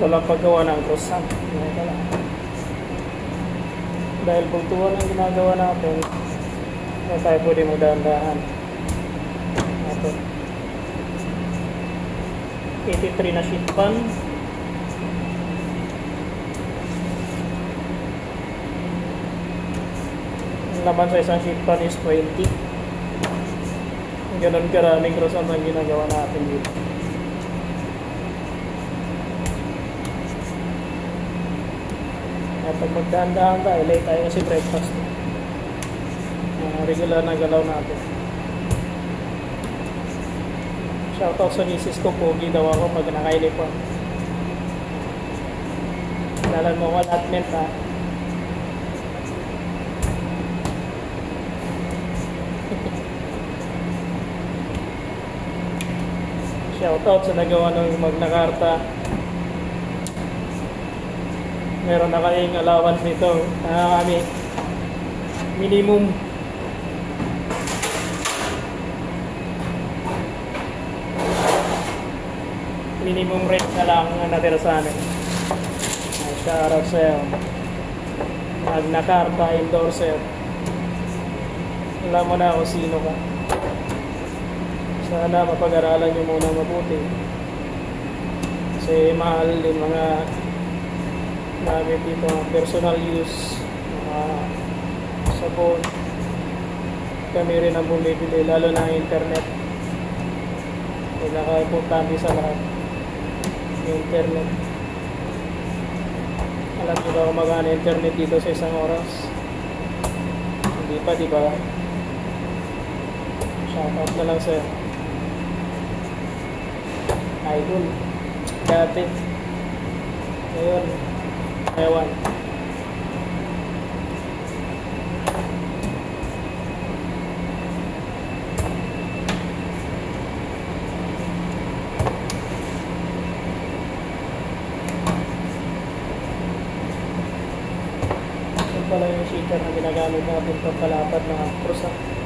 walang paggawa ng croissant. Ito lang. Dahil bultuhan ang ginagawa natin, kaya tayo pwede magdahan-dahan. Ito. 83 na sheet pan. Ang laman sa isang sheet pan is 20. Ganon karaming croissant ang ginagawa natin dito. At pag magdahan-dahan tayo, late tayo kasi breakfast. Regular na galaw natin. Shoutout sa misis ko, pogi daw ako pag nakailipon. Lalan mo ko allotment ha. Shoutout sa nagawa ng Magna Carta. Meron na kaming allowance nito. Kami minimum rate na lang natira sa amin. Shoutout sa'yo. Magna Carta endorser. Alam mo na kung sino ka. Sana mapag-aralan nyo muna mabuti. Kasi mahal din mga gamit dito, personal use, mga sabon. Kami rin ang bumibili, lalo na internet. Pinaka-importante sa lahat, internet. Alam nyo ba kung magkano internet dito sa isang oras? Hindi pa, di ba? Shoutout na lang sa'yo. Idol. Dati. Ngayon. Ewan. Ito pala yung shaker na ginagamit natin pagpalapad ng croissant.